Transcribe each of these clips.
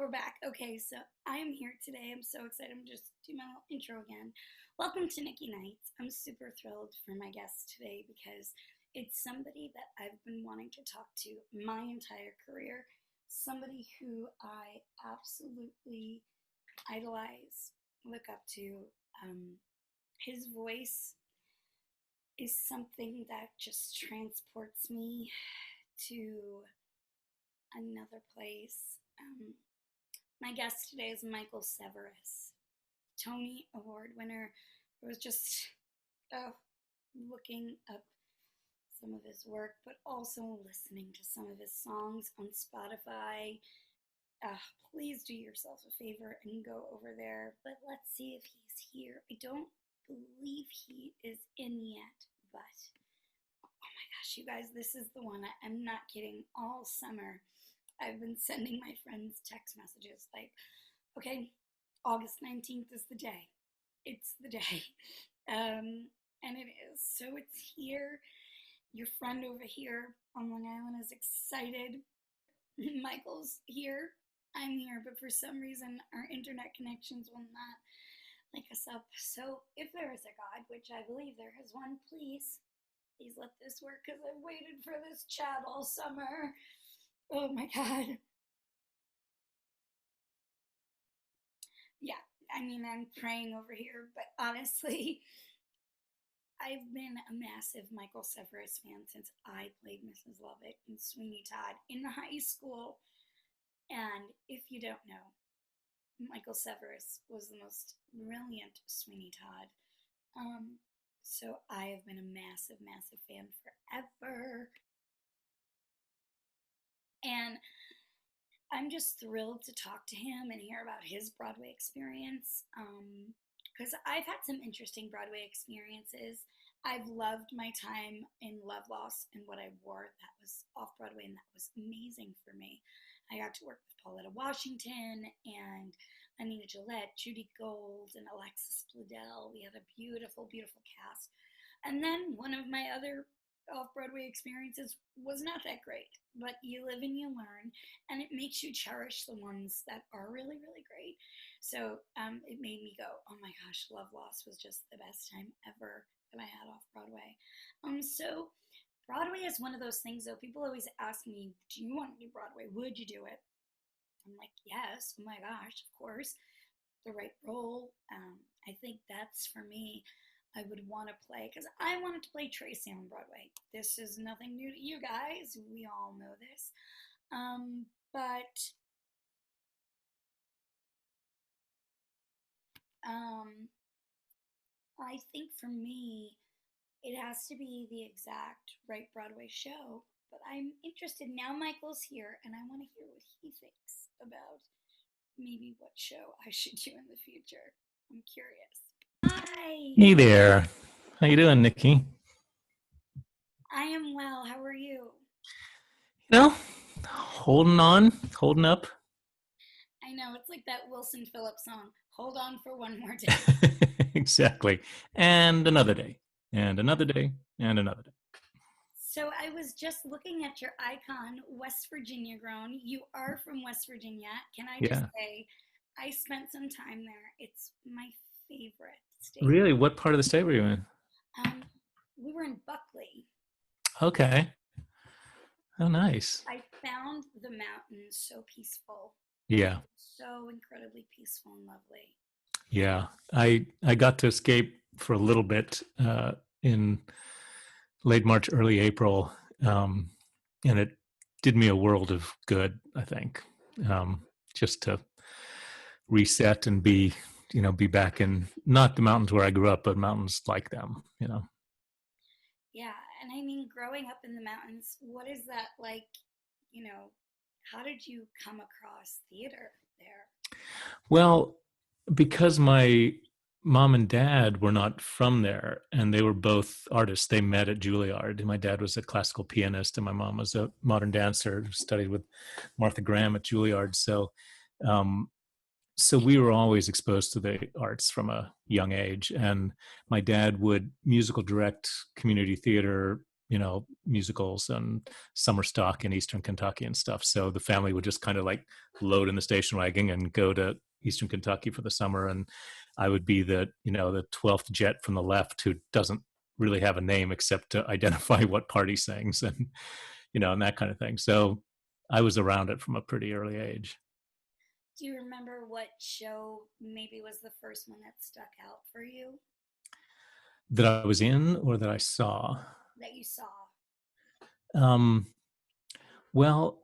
we're back. Okay, so I am here today. I'm so excited. I'm just doing my little intro again. Welcome to Nikki Nights. I'm super thrilled for my guest today because it's somebody that I've been wanting to talk to my entire career. Somebody who I absolutely idolize, look up to. His voice is something that just transports me to another place. My guest today is Michael Cerveris, Tony Award winner. I was just looking up some of his work, but also listening to some of his songs on Spotify. Please do yourself a favor and go over there. But let's see if he's here. I don't believe he is in yet, but oh my gosh, you guys, this is the one. I'm not kidding. All summer, I've been sending my friends text messages like, okay, August 19th is the day. It's the day. And it is. So it's here. Your friend over here on Long Island is excited. Michael's here. I'm here. But for some reason, our internet connections will not link us up. So if there is a God, which I believe there is one, please let this work because I've waited for this chat all summer. Oh my God. Yeah, I mean, I'm praying over here, but honestly, I've been a massive Michael Cerveris fan since I played Mrs. Lovett in Sweeney Todd in high school. And if you don't know, Michael Cerveris was the most brilliant Sweeney Todd. So I have been a massive, massive fan forever. And I'm just thrilled to talk to him and hear about his Broadway experience. Because I've had some interesting Broadway experiences. I've loved my time in Love Loss and what I wore that was off Broadway, and that was amazing for me. I got to work with Pauletta Washington and Anita Gillette, Judy Gold, and Alexis Bledel. We had a beautiful, beautiful cast. And then one of my other off-Broadway experiences was not that great, but you live and you learn, and it makes you cherish the ones that are really, really great. So it made me go, oh my gosh, Love Lost was just the best time ever that I had off-Broadway. So Broadway is one of those things, though. People always ask me, do you want to do Broadway? Would you do it? I'm like, yes, oh my gosh, of course. The right role. I think that's for me. I would want to play, because I wanted to play Tracy on Broadway. This is nothing new to you guys. We all know this. But I think for me, it has to be the exact right Broadway show. But I'm interested. Now Michael's here, and I want to hear what he thinks about maybe what show I should do in the future. I'm curious. Hi. Hey there. How you doing, Nikki? I am well. How are you? Holding on, holding up. I know, it's like that Wilson Phillips song, Hold On for One More Day. Exactly. And another day, and another day, and another day. So I was just looking at your icon, West Virginia grown. You are from West Virginia. Can I just say, I spent some time there. It's my favorite state. Really? What part of the state were you in? We were in Buckley. Okay. Oh, nice. I found the mountains so peaceful. Yeah. So incredibly peaceful and lovely. Yeah. I got to escape for a little bit in late March, early April, and it did me a world of good, I think, just to reset and be back in not the mountains where I grew up, but mountains like them, Yeah, and I mean, growing up in the mountains, what is that like? How did you come across theater there? Well, because my mom and dad were not from there, and they were both artists. They met at Juilliard. My dad was a classical pianist, and my mom was a modern dancer, studied with Martha Graham at Juilliard. So we were always exposed to the arts from a young age. And my dad would musical direct community theater musicals and summer stock in Eastern Kentucky and stuff. So the family would just kind of like load in the station wagon and go to Eastern Kentucky for the summer. And I would be the 12th jet from the left who doesn't really have a name except to identify what party sings and that kind of thing. So I was around it from a pretty early age. Do you remember what show maybe was the first one that stuck out for you That I was in or that I saw? that you saw? Um, well,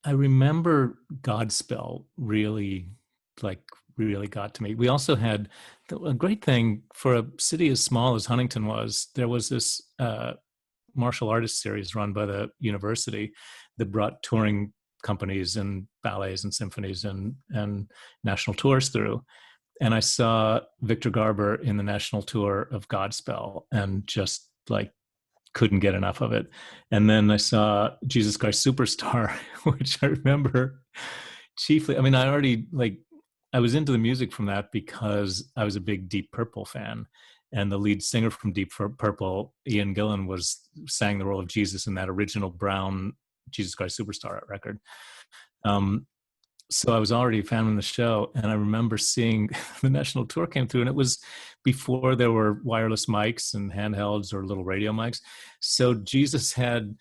I remember Godspell like, really got to me. We also had a great thing for a city as small as Huntington was. There was this martial artist series run by the university that brought touring companies and ballets and symphonies and national tours through. And I saw Victor Garber in the national tour of Godspell and just like couldn't get enough of it. And then I saw Jesus Christ Superstar, which I remember chiefly. I mean, I was into the music from that because I was a big Deep Purple fan. And the lead singer from Deep Purple, Ian Gillan, sang the role of Jesus in that original Brown Jesus Christ Superstar record. So I was already a fan of the show, and I remember seeing the national tour came through, and it was before there were wireless mics and handhelds or little radio mics. So Jesus had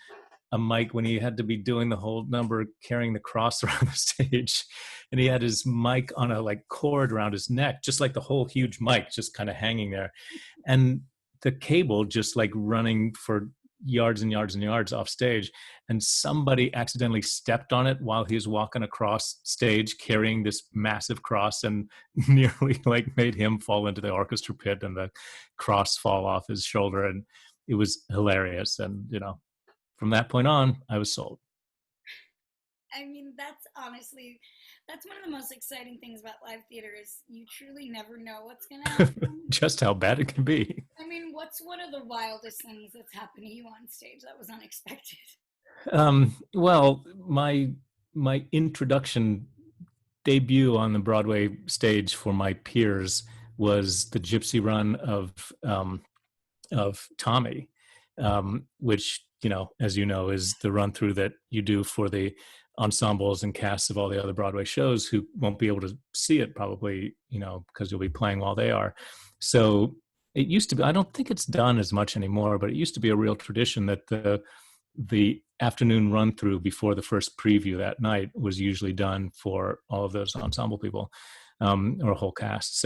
a mic when he had to be doing the whole number, carrying the cross around the stage, and he had his mic on a like cord around his neck, just like the whole huge mic just kind of hanging there, and the cable just like running for yards and yards and yards off stage, and somebody accidentally stepped on it while he was walking across stage carrying this massive cross and nearly like made him fall into the orchestra pit and the cross fall off his shoulder. And it was hilarious. And from that point on, I was sold. I mean, that's one of the most exciting things about live theater is you truly never know what's going to happen. Just how bad it can be. I mean, what's one of the wildest things that's happened to you on stage that was unexpected? Well, my introduction debut on the Broadway stage for my peers was the Gypsy run of Tommy, which as you know, is the run through that you do for the ensembles and casts of all the other Broadway shows who won't be able to see it probably, because you'll be playing while they are. So it used to be, I don't think it's done as much anymore, but it used to be a real tradition that the afternoon run through before the first preview that night was usually done for all of those ensemble people, or whole casts.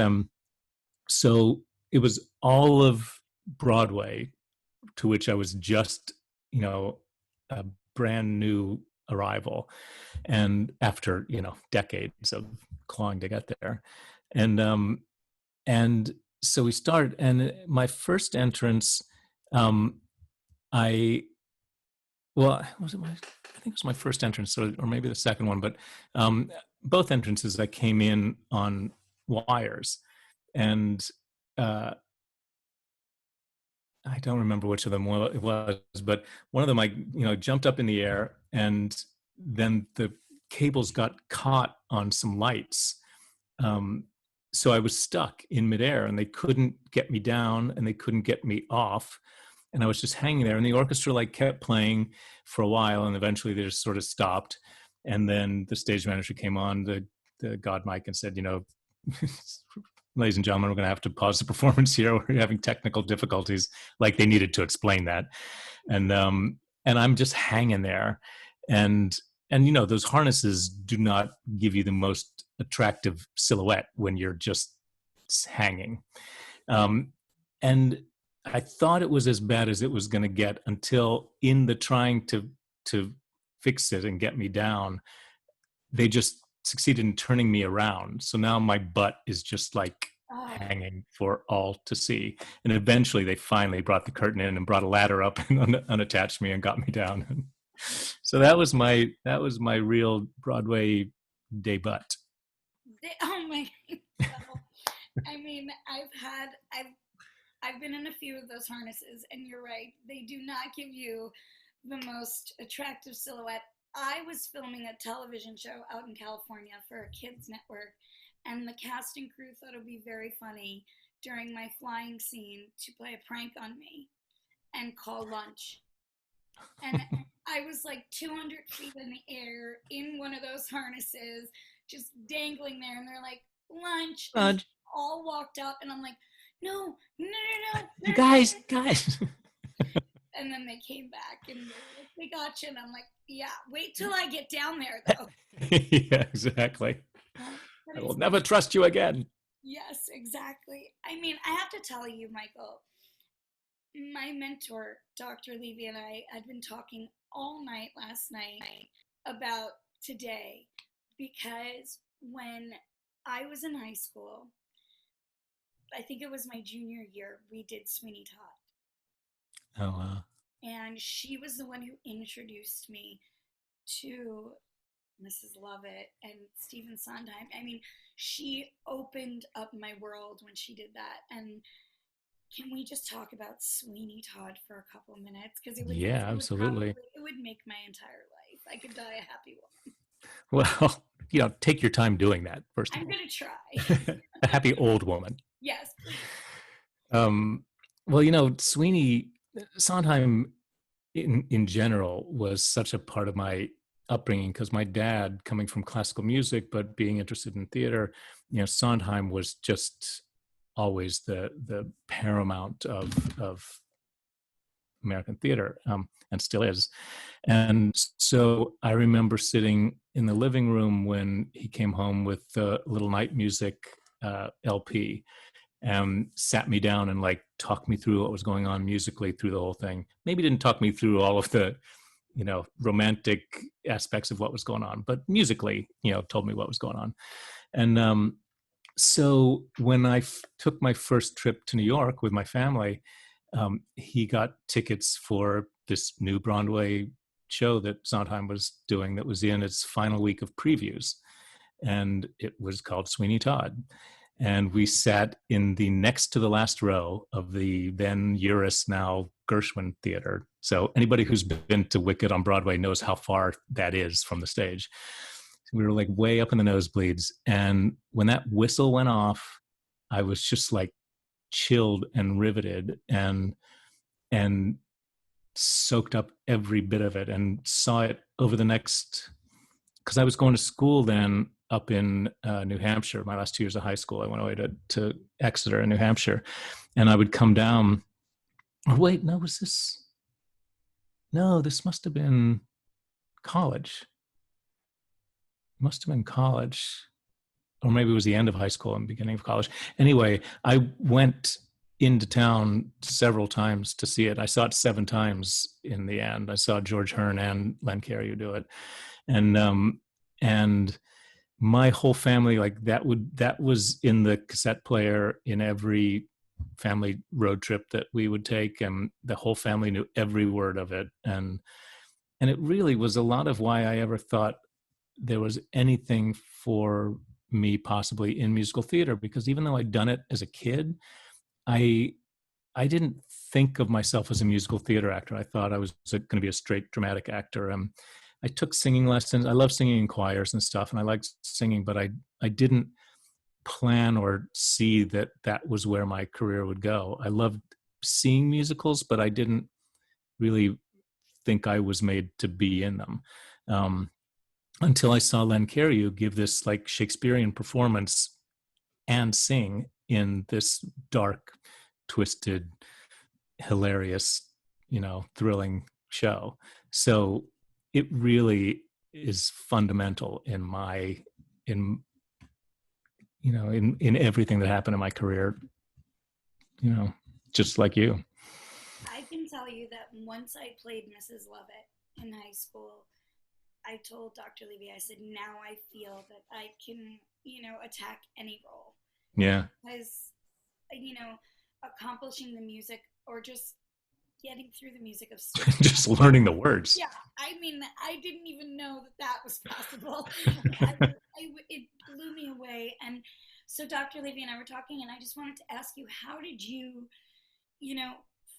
So it was all of Broadway, to which I was just, a brand new arrival. And after, decades of clawing to get there. And so we started, and my first entrance, I think it was my first entrance, or maybe the second one, but both entrances I came in on wires, and I don't remember which of them it was, but one of them I jumped up in the air, and then the cables got caught on some lights. So I was stuck in midair, and they couldn't get me down, and they couldn't get me off, and I was just hanging there. And the orchestra like kept playing for a while, and eventually they just sort of stopped. And then the stage manager came on the God mic and said, ladies and gentlemen, we're going to have to pause the performance here. We're having technical difficulties. Like they needed to explain that. And I'm just hanging there. And those harnesses do not give you the most attractive silhouette when you're just hanging. And I thought it was as bad as it was going to get until in the trying to fix it and get me down, they just succeeded in turning me around. So now my butt is just like hanging for all to see. And eventually they finally brought the curtain in and brought a ladder up and unattached me and got me down. So that was my real Broadway debut. Oh my! Well, I mean, I've been in a few of those harnesses, and you're right. They do not give you the most attractive silhouette. I was filming a television show out in California for a kids network, and the cast and crew thought it would be very funny during my flying scene to play a prank on me. and call lunch. And I was like 200 feet in the air in one of those harnesses, just dangling there. And they're like, lunch. And Lunch. all walked out. And I'm like, no, no, no, no, You they're not. guys. And then they came back and they were like, they got you. And I'm like, yeah, wait till I get down there, though. Yeah, exactly. But I will it's, never trust you again. yes, exactly. I mean, I have to tell you, Michael, my mentor, Dr. Levy, and I had been talking all night last night about today because when I was in high school, I think it was my junior year, we did Sweeney Todd. Oh, And she was the one who introduced me to Mrs. Lovett and Stephen Sondheim. I mean, she opened up my world when she did that. And can we just talk about Sweeney Todd for a couple minutes? Because yeah, absolutely. it would make my entire life. I could die a happy woman. Well, take your time doing that, first of I'm all. gonna try. A happy old woman. Yes, please. Um, well, Sweeney Sondheim in general was such a part of my upbringing because my dad, coming from classical music but being interested in theater, Sondheim was just always the paramount of American theater, and still is. And so I remember sitting in the living room when he came home with the little night music LP and sat me down and like talked me through what was going on musically through the whole thing. Maybe didn't talk me through all of the, romantic aspects of what was going on, but musically, told me what was going on. And so when I took my first trip to New York with my family, he got tickets for this new Broadway show that Sondheim was doing that was in its final week of previews. And it was called Sweeney Todd. And we sat in the next to the last row of the then Uris, now Gershwin Theater. So anybody who's been to Wicked on Broadway knows how far that is from the stage. We were like way up in the nosebleeds. And when that whistle went off, I was just like chilled and riveted and soaked up every bit of it and saw it over the next, because I was going to school then up in New Hampshire. My last 2 years of high school, I went away to Exeter in New Hampshire, and I would come down. Oh, wait, no, this must have been college. Must have been college. Or maybe it was the end of high school and beginning of college. Anyway, I went into town several times to see it. I saw it 7 times in the end. I saw George Hearn and Len Cariou do it. And my whole family, like that was in the cassette player in every family road trip that we would take, and the whole family knew every word of it. And it really was a lot of why I ever thought there was anything for me possibly in musical theater, because even though I'd done it as a kid, I didn't think of myself as a musical theater actor. I thought I was going to be a straight dramatic actor. I took singing lessons. I love singing in choirs and stuff, and I liked singing, but I didn't plan or see that was where my career would go. I loved seeing musicals, but I didn't really think I was made to be in them. Until I saw Len Cariou give this like Shakespearean performance and sing in this dark, twisted, hilarious, thrilling show. So it really is fundamental in everything that happened in my career, just like you. I can tell you that once I played Mrs. Lovett in high school, I told Dr. Levy, I said, now I feel that I can, attack any role. Yeah. Because, accomplishing the music or just getting through the music of story. Just learning the words. Yeah. I mean, I didn't even know that was possible. It blew me away. And so Dr. Levy and I were talking, and I just wanted to ask you, how did you,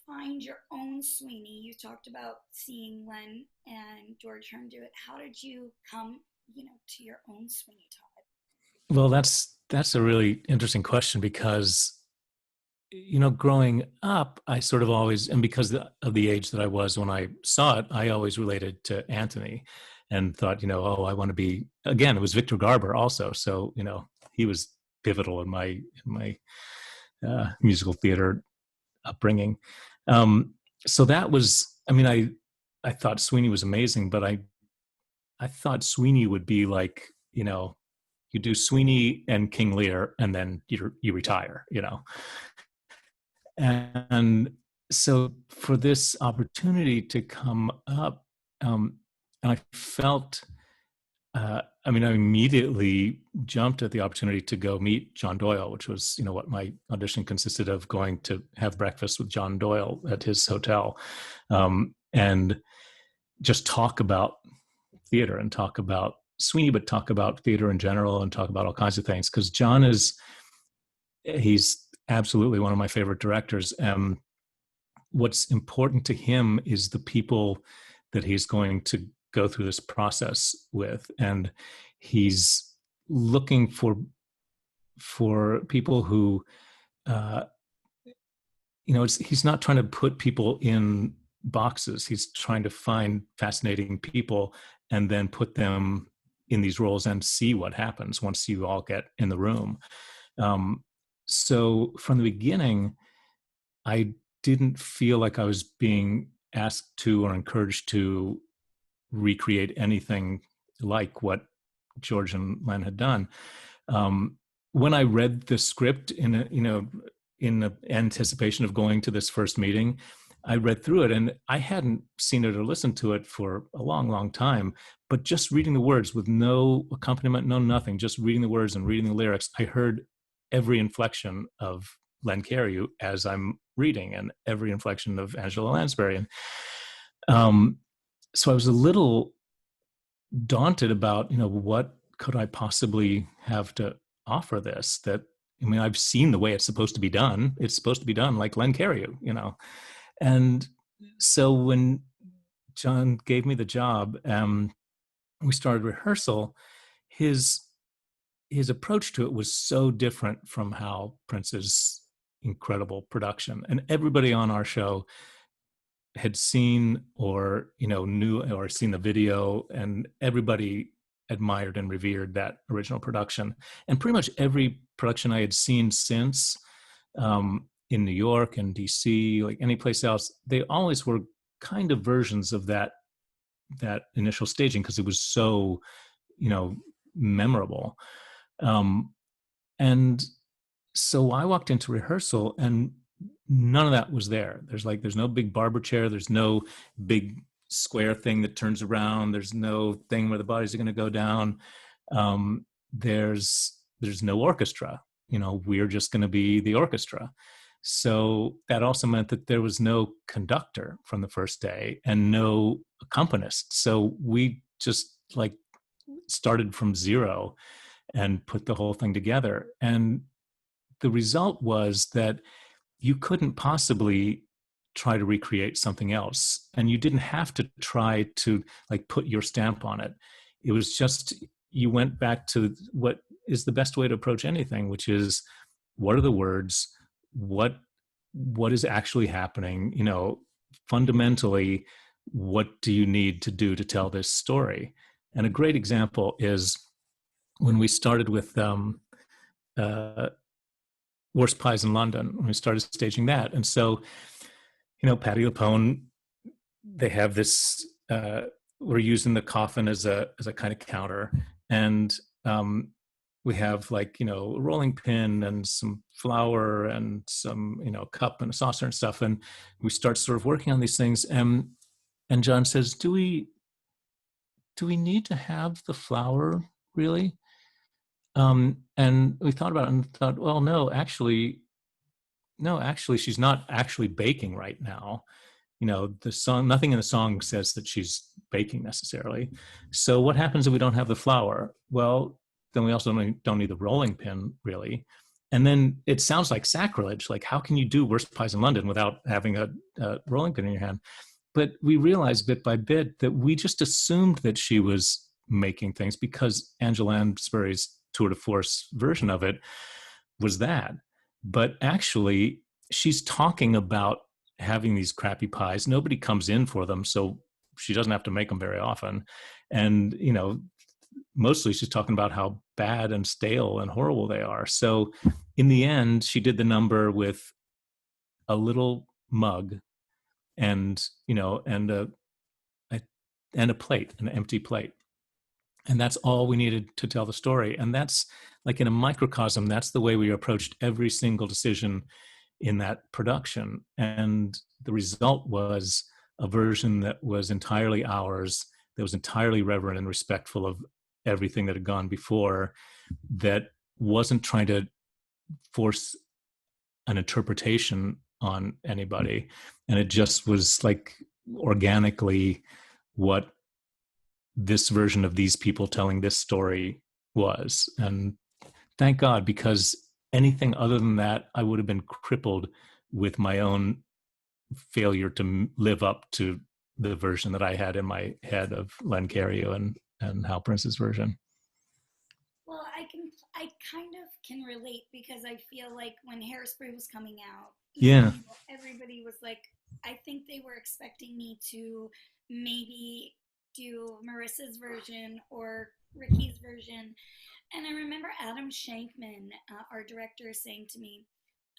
find your own Sweeney? You talked about seeing Len and George Hearn do it. How did you come, to your own Sweeney Todd? Well, that's a really interesting question, because growing up, I sort of always, and because of the age that I was when I saw it, I always related to Anthony and thought, oh, I want to be, again, it was Victor Garber also. So, he was pivotal in my musical theater upbringing. So that was, I thought Sweeney was amazing, but I thought Sweeney would be like, you do Sweeney and King Lear and then you retire, And so for this opportunity to come up, I felt, I immediately jumped at the opportunity to go meet John Doyle, which was, what my audition consisted of, going to have breakfast with John Doyle at his hotel, and just talk about theater and talk about Sweeney, but talk about theater in general and talk about all kinds of things. Because John he's absolutely one of my favorite directors. What's important to him is the people that he's going to go through this process with, and he's looking for people who, he's not trying to put people in boxes. He's trying to find fascinating people and then put them in these roles and see what happens once you all get in the room. So from the beginning, I didn't feel like I was being asked to or encouraged to recreate anything like what George and Len had done. When I read the script in the anticipation of going to this first meeting, I read through it, and I hadn't seen it or listened to it for a long, long time. But just reading the words with no accompaniment, no nothing, just reading the words and reading the lyrics, I heard every inflection of Len Cariou as I'm reading, and every inflection of Angela Lansbury. And so I was a little daunted about, what could I possibly have to offer this? That, I've seen the way it's supposed to be done. It's supposed to be done like Len Cariou, And so when John gave me the job, we started rehearsal. His approach to it was so different from how Prince's incredible production, and everybody on our show had seen or knew or seen the video, and everybody admired and revered that original production. And pretty much every production I had seen since, in New York and DC, like any place else, they always were kind of versions of that initial staging, because it was so memorable. And so I walked into rehearsal and none of that was there. There's no big barber chair. There's no big square thing that turns around. There's no thing where the bodies are going to go down. There's no orchestra. We're just going to be the orchestra. So that also meant that there was no conductor from the first day and no accompanist. So we just started from zero and put the whole thing together. And the result was that you couldn't possibly try to recreate something else. And you didn't have to try to put your stamp on it. It was just, you went back to what is the best way to approach anything, which is, what are the words? What is actually happening? Fundamentally, what do you need to do to tell this story? And a great example is when we started with Worst Pies in London, when we started staging that. And so, Patti LuPone, they have this, we're using the coffin as a kind of counter. And we have a rolling pin and some flour and some, cup and a saucer and stuff. And we start sort of working on these things. And John says, do we need to have the flour, really? And we thought about it and thought, well, no, actually, she's not actually baking right now. The song, nothing in the song says that she's baking necessarily. So what happens if we don't have the flour? Well, then we also don't need the rolling pin, really. And then it sounds like sacrilege. How can you do Worst Pies in London without having a rolling pin in your hand? But we realized bit by bit that we just assumed that she was making things because Angela Lansbury's tour de force version of it was that. But actually, she's talking about having these crappy pies. Nobody comes in for them, so she doesn't have to make them very often. And, mostly she's talking about how bad and stale and horrible they are. So in the end, she did the number with a little mug and, a and a plate, an empty plate. And that's all we needed to tell the story. And that's like in a microcosm, that's the way we approached every single decision in that production. And the result was a version that was entirely ours, that was entirely reverent and respectful of everything that had gone before, that wasn't trying to force an interpretation on anybody. And it just was like organically what this version of these people telling this story was. And thank God, because anything other than that, I would have been crippled with my own failure to live up to the version that I had in my head of Len Cariou and Hal Prince's version. Well, I kind of can relate because I feel like when Hairspray was coming out, Yeah. everybody was like, I think they were expecting me to maybe do Marissa's version or Ricky's version. And I remember Adam Shankman, our director, saying to me,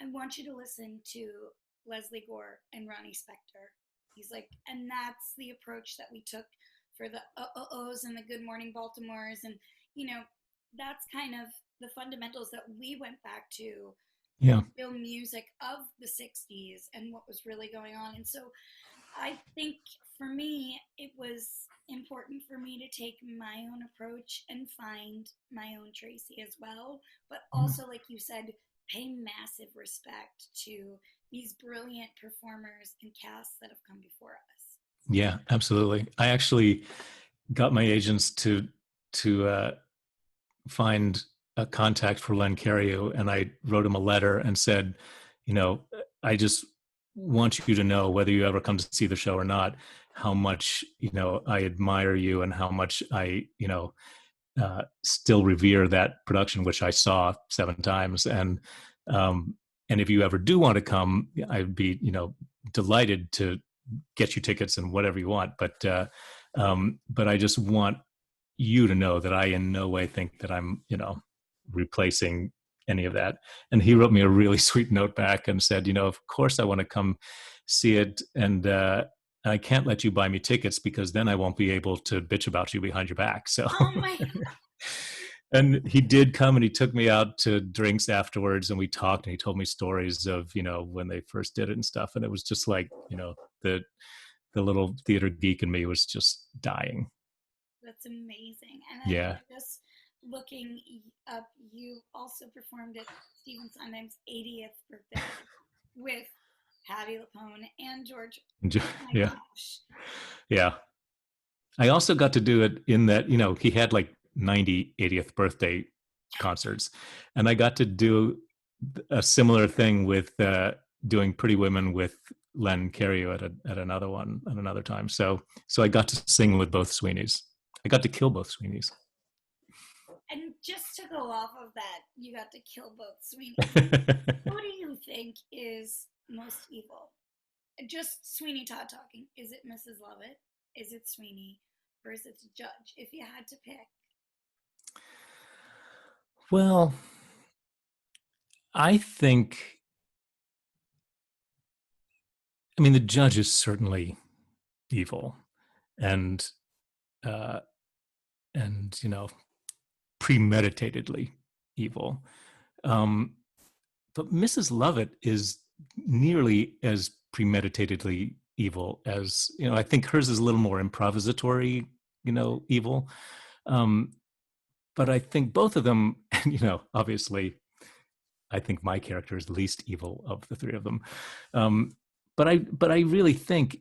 I want you to listen to Leslie Gore and Ronnie Spector. He's like, and that's the approach that we took for the Ohs and the Good Morning Baltimores. And, that's kind of the fundamentals that we went back to, Yeah. real music of the 60s and what was really going on. And so I think for me, it was important for me to take my own approach and find my own Tracy as well. But also, like you said, pay massive respect to these brilliant performers and casts that have come before us. Yeah, absolutely. I actually got my agents to find a contact for Len Cariou, and I wrote him a letter and said, I just want you to know, whether you ever come to see the show or not, how much I admire you and how much I still revere that production, which I saw 7 times. And if you ever do want to come, I'd be delighted to get you tickets and whatever you want. But I just want you to know that I in no way think that I'm replacing any of that. And he wrote me a really sweet note back and said, of course I want to come see it, and I can't let you buy me tickets because then I won't be able to bitch about you behind your back. So Oh my God. and he did come, and he took me out to drinks afterwards, and we talked, and he told me stories of when they first did it and stuff. And it was just like the little theater geek in me was just dying. That's amazing. And I Yeah. just looking up, you also performed at Stephen Sondheim's 80th birthday with Patti LuPone and George. Oh my Yeah. gosh. Yeah. I also got to do it in that, he had like 90 80th birthday concerts. And I got to do a similar thing with doing Pretty Women with Len Cariou at another one at another time. So I got to sing with both Sweeneys. I got to kill both Sweeneys. And just to go off of that, you got to kill both Sweeney. Who do you think is most evil? Just Sweeney Todd talking. Is it Mrs. Lovett? Is it Sweeney? Or is it the judge? If you had to pick. Well, I think, the judge is certainly evil, and uh, premeditatedly evil. But Mrs. Lovett is nearly as premeditatedly evil as, I think hers is a little more improvisatory, evil. But I think both of them, obviously, I think my character is the least evil of the 3 of them. But I really think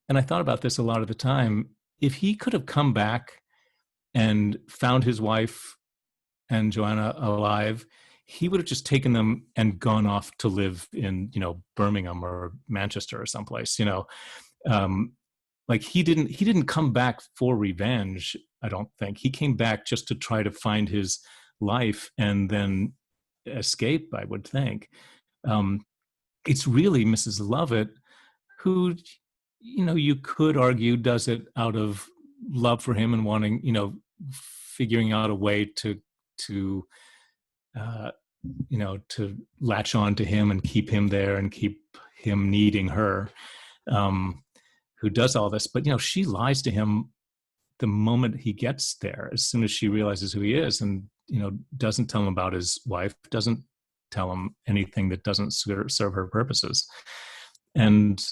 and I thought about this a lot of the time, if he could have come back and found his wife and Joanna alive, he would have just taken them and gone off to live in, Birmingham or Manchester or someplace, like he didn't come back for revenge. I don't think he came back just to try to find his life and then escape, I would think. it's really Mrs. Lovett who, you could argue does it out of love for him and wanting, figuring out a way to uh, to latch on to him and keep him there and keep him needing her, um, who does all this. But, she lies to him the moment he gets there, as soon as she realizes who he is, and, doesn't tell him about his wife, doesn't tell him anything that doesn't serve her purposes. And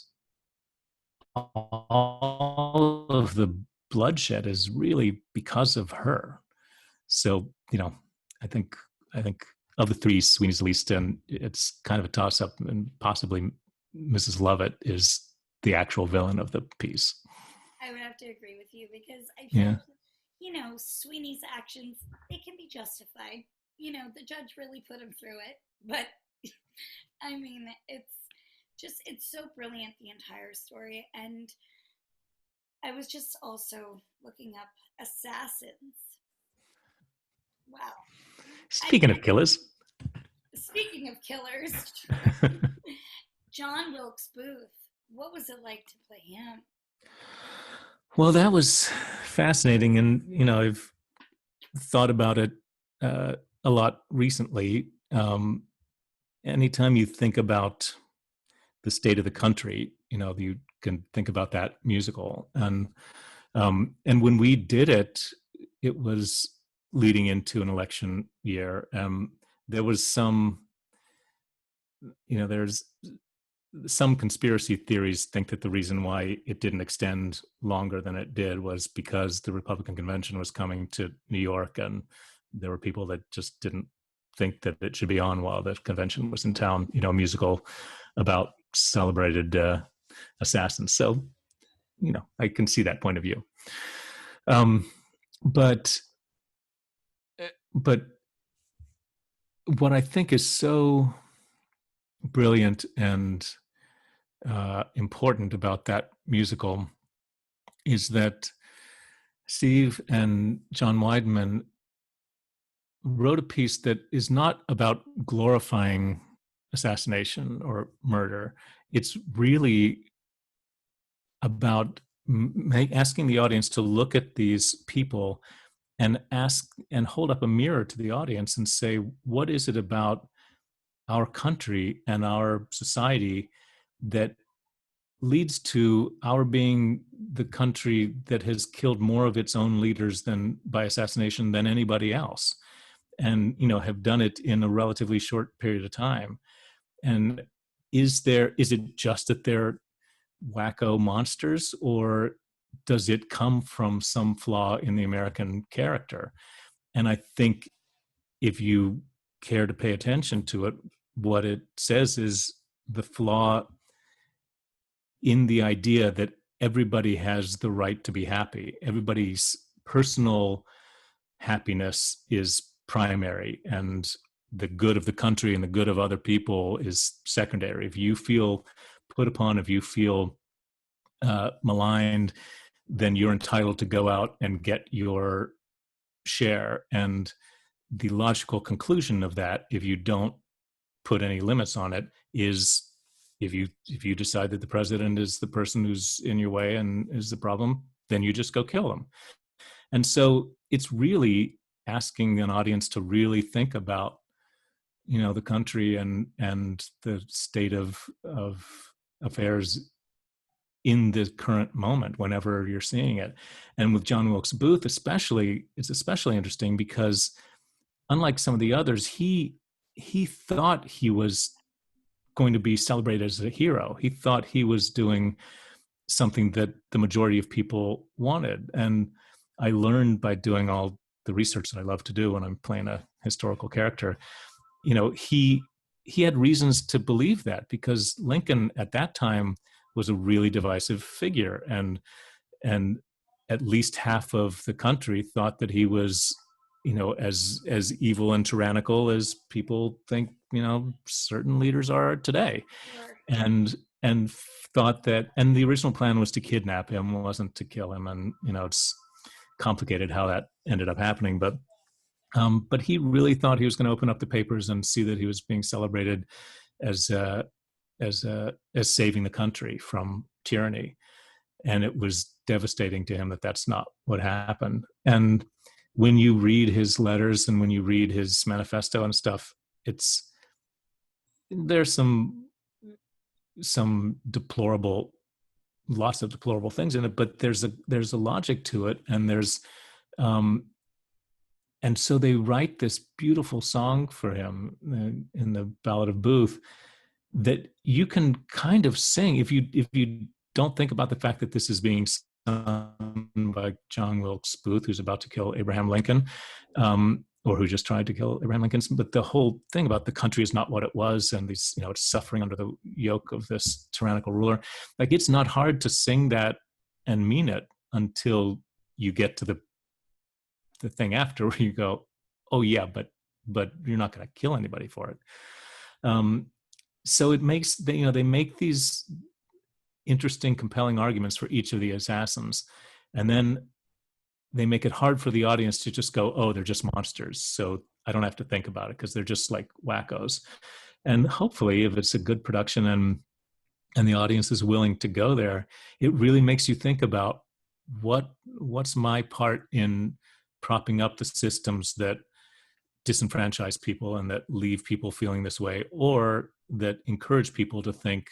all of the bloodshed is really because of her. So, I think I think of the three, Sweeney's least, and it's kind of a toss up, and possibly Mrs. Lovett is the actual villain of the piece. I would have to agree with you because I feel, Yeah. Sweeney's actions, they can be justified. The judge really put him through it, but I mean, it's so brilliant, the entire story. And I was just also looking up assassins. Wow. I Speaking of killers. Speaking of killers, John Wilkes Booth. What was it like to play him? Well, that was fascinating, and I've thought about it a lot recently. Anytime you think about the state of the country, you can think about that musical, and when we did it, it was leading into an election year. There was there's some conspiracy theories think that the reason why it didn't extend longer than it did was because the Republican convention was coming to New York, and there were people that just didn't think that it should be on while the convention was in town, a musical about celebrated assassins. So, I can see that point of view. But what I think is so brilliant and important about that musical is that Steve and John Weidman wrote a piece that is not about glorifying assassination or murder. It's really about asking the audience to look at these people and ask and hold up a mirror to the audience and say, what is it about our country and our society that leads to our being the country that has killed more of its own leaders than by assassination than anybody else, and have done it in a relatively short period of time? And is it just that they're wacko monsters, or does it come from some flaw in the American character? And I think if you care to pay attention to it, what it says is the flaw in the idea that everybody has the right to be happy. Everybody's personal happiness is primary, and the good of the country and the good of other people is secondary. If you feel put upon, if you feel maligned, then you're entitled to go out and get your share. And the logical conclusion of that, if you don't put any limits on it, is if you decide that the president is the person who's in your way and is the problem, then you just go kill them. And so it's really asking an audience to really think about the country and the state of affairs in the current moment whenever you're seeing it. And with John Wilkes Booth especially, it's especially interesting because unlike some of the others, he thought he was going to be celebrated as a hero. He thought he was doing something that the majority of people wanted. And I learned by doing all the research that I love to do when I'm playing a historical character, he had reasons to believe that, because Lincoln at that time was a really divisive figure, and at least half of the country thought that he was as evil and tyrannical as people think certain leaders are today. Sure. And thought that, and the original plan was to kidnap him, wasn't to kill him. And it's complicated how that ended up happening, but he really thought he was going to open up the papers and see that he was being celebrated as as saving the country from tyranny, and it was devastating to him that that's not what happened. And when you read his letters and when you read his manifesto and stuff, it's there's some deplorable, lots of deplorable things in it, but there's a logic to it, and there's um, and so they write this beautiful song for him in the Ballad of Booth that you can kind of sing if you don't think about the fact that this is being sung by John Wilkes Booth, who's about to kill Abraham Lincoln, or who just tried to kill Abraham Lincoln. But the whole thing about the country is not what it was, and these, it's suffering under the yoke of this tyrannical ruler. Like, it's not hard to sing that and mean it until you get to the thing after, where you go, oh yeah, but you're not going to kill anybody for it. So it makes, they make these interesting, compelling arguments for each of the assassins, and then they make it hard for the audience to just go, oh, they're just monsters, so I don't have to think about it because they're just like wackos. And hopefully, if it's a good production and the audience is willing to go there, it really makes you think about what's my part in propping up the systems that disenfranchise people and that leave people feeling this way, or that encourage people to think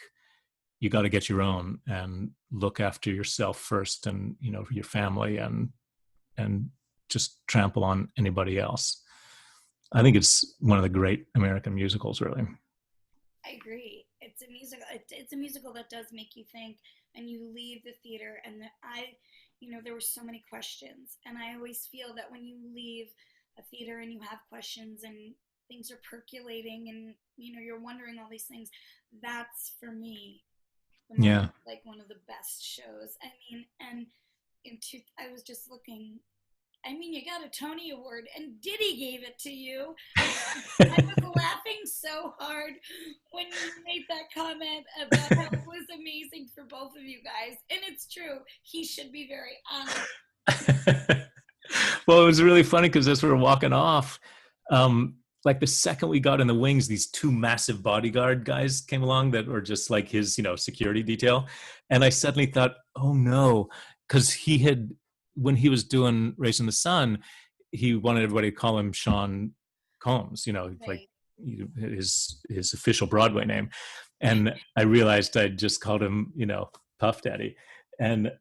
you got to get your own and look after yourself first, and your family, and just trample on anybody else. I think it's one of the great American musicals, really. I agree. It's a musical. It's a musical that does make you think, and you leave the theater, and there were so many questions, and I always feel that when you leave a theater and you have questions and things are percolating, and you're wondering all these things, that's for me Yeah. like one of the best shows. I mean, and I was just looking. I mean, you got a Tony Award, and Diddy gave it to you. I was laughing so hard when you made that comment about how it was amazing for both of you guys. And it's true. He should be very honored. Well, it was really funny because as we were walking off, like the second we got in the wings, these two massive bodyguard guys came along that were just like his, security detail. And I suddenly thought, oh no, because when he was doing Raising the Sun, he wanted everybody to call him Sean Combs, Right. like his official Broadway name. And I realized I'd just called him, Puff Daddy. And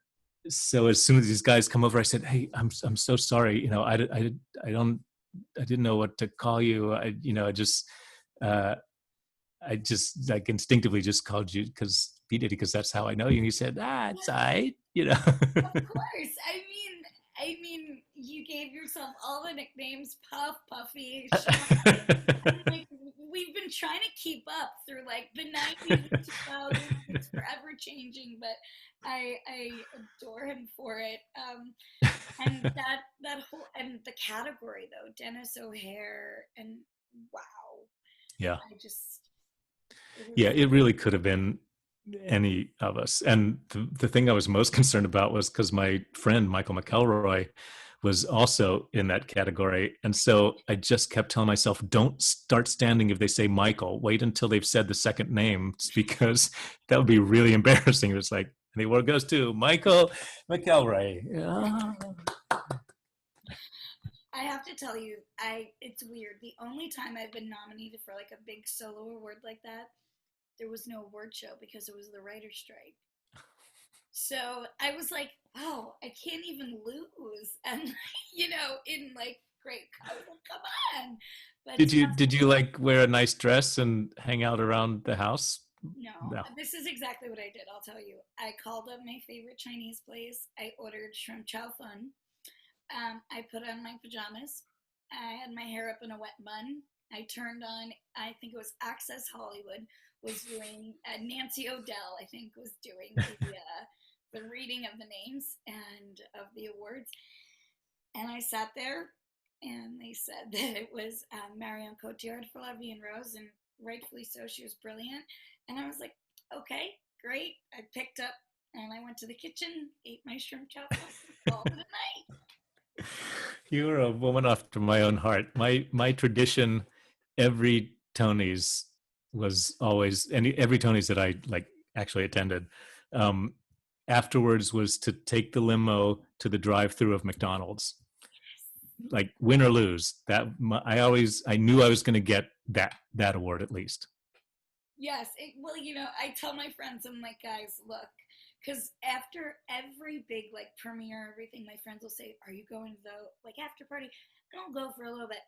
so as soon as these guys come over, I said, "Hey, I'm so sorry. I didn't know what to call you. I just like instinctively just called you because P Diddy, because that's how I know you." And he said, "It's all right." Of course. I mean, you gave yourself all the nicknames: Puff, Puffy, Sean. Like, we've been trying to keep up through like the 90s and 2000s. It's forever changing, but I adore him for it. And that whole, and the category though, Dennis O'Hare, and wow, Yeah. it It really could have been any of us. And the thing I was most concerned about was because my friend Michael McElroy was also in that category. And so I just kept telling myself, don't start standing if they say Michael. Wait until they've said the second name, because that would be really embarrassing. It was like, and the award goes to Michael McElroy. Yeah. I have to tell you, it's weird. The only time I've been nominated for like a big solo award like that, there was no award show because it was the writer's strike. So I was like, oh, I can't even lose. And, in like, great, I was like, come on. But Did you like wear a nice dress and hang out around the house? no, this is exactly what I did. I'll tell you. I called up my favorite Chinese place. I ordered shrimp chow fun. I put on my pajamas. I had my hair up in a wet bun. I turned on, I think it was Access Hollywood, was doing, Nancy O'Dell, I think, was doing the reading of the names and of the awards. And I sat there, and they said that it was Marion Cotillard for La Vie en Rose, and rightfully so, she was brilliant. And I was like, okay, great. I picked up, and I went to the kitchen, ate my shrimp chow, called it a night. You're a woman after my own heart. My tradition every Tony's was always, and every Tony's that I like actually attended, um, afterwards was to take the limo to the drive-through of McDonald's, like win or lose. I knew I was going to get that award at least. Yes. Well, I tell my friends, I'm like, guys, look, because after every big like premiere, everything, my friends will say, "Are you going to the like after party?" I don't go for a little bit,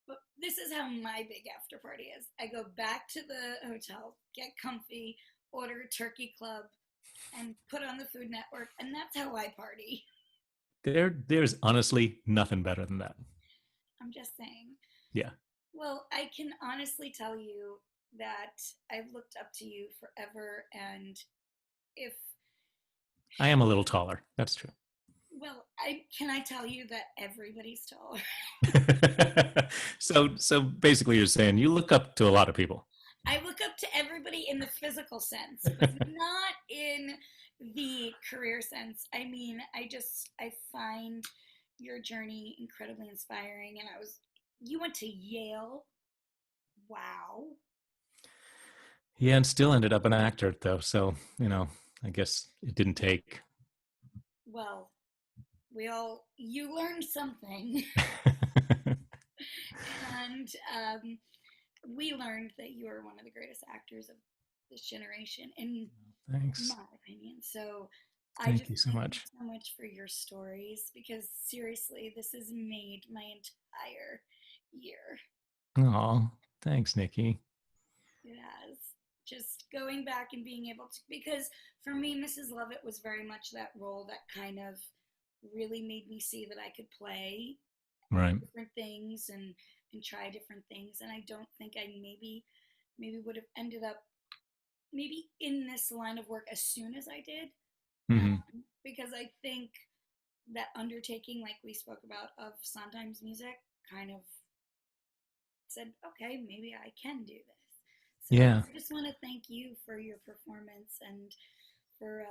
but this is how my big after party is. I go back to the hotel, get comfy, order a turkey club, and put on the Food Network, and that's how I party. There's honestly nothing better than that. I'm just saying. Yeah. Well, I can honestly tell you that I've looked up to you forever, and if I am a little taller. That's true. well, I tell you that everybody's taller. So basically you're saying you look up to a lot of people. I look up to everybody in the physical sense, but not in the career sense. I mean, I find your journey incredibly inspiring, and you went to Yale. Wow. Yeah, and still ended up an actor though. So, I guess it didn't take. Well, you learned something, and we learned that you are one of the greatest actors of this generation, in Thanks. my opinion. So I Thank just you so thank you much. so much for your stories, because seriously, this has made my entire year. Oh, thanks, Nikki. It has. Just going back and being able to, because for me, Mrs. Lovett was very much that role that kind of really made me see that I could play Right. different things and try different things. And I don't think I maybe would have ended up maybe in this line of work as soon as I did, Hmm. because I think that undertaking, like we spoke about, of Sondheim's music, kind of said, okay, maybe I can do this. So Yeah. I just want to thank you for your performance and for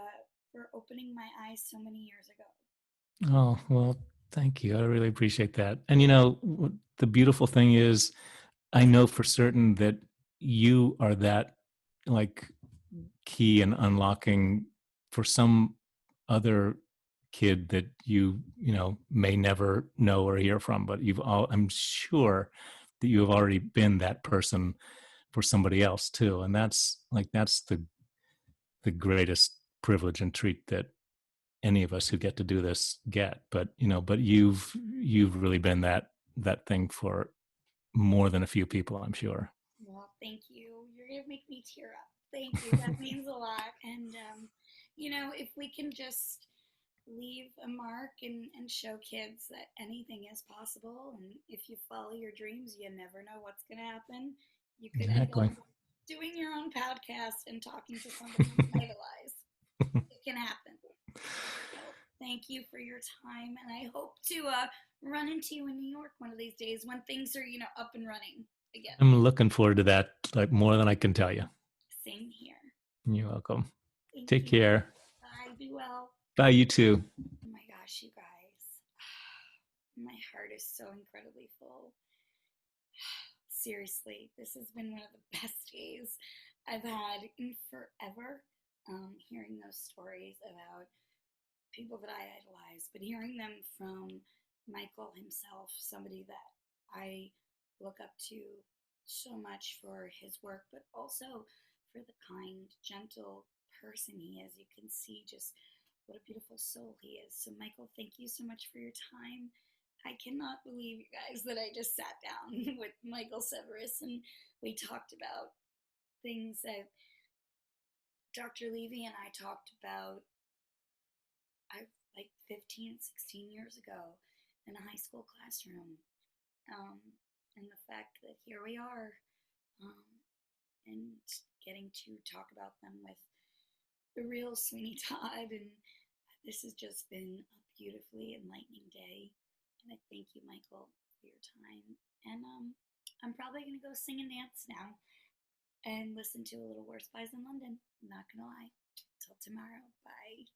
opening my eyes so many years ago. Oh, well, thank you. I really appreciate that. And the beautiful thing is, I know for certain that you are that like key in unlocking for some other kid that may never know or hear from, but I'm sure that you have already been that person for somebody else too. And that's the greatest privilege and treat that any of us who get to do this get. But you've really been that thing for more than a few people, I'm sure. Well, thank you. You're going to make me tear up. Thank you. That means a lot. And, if we can just leave a mark and show kids that anything is possible, and if you follow your dreams, you never know what's going to happen. You could end up Exactly. doing your own podcast and talking to somebody you idolize. It can happen. So thank you for your time, and I hope to run into you in New York one of these days when things are, up and running again. I'm looking forward to that, like more than I can tell you. Same here. You're welcome. Thank Take you. care. Bye. Be well. Bye, you too. Oh my gosh, you guys. My heart is so incredibly full. Seriously, this has been one of the best days I've had in forever. Hearing those stories about people that I idolize, but hearing them from Michael himself, somebody that I look up to so much for his work, but also for the kind, gentle person he is. You can see just what a beautiful soul he is. So, Michael, thank you so much for your time. I cannot believe, you guys, that I just sat down with Michael Cerveris and we talked about things that Dr. Levy and I talked about like 15, 16 years ago in a high school classroom. Um, and the fact that here we are, um, and getting to talk about them with the real Sweeney Todd. And this has just been a beautifully enlightening day. And I thank you, Michael, for your time. And I'm probably going to go sing and dance now and listen to a little Worst Buys in London. I'm not going to lie. Till tomorrow. Bye.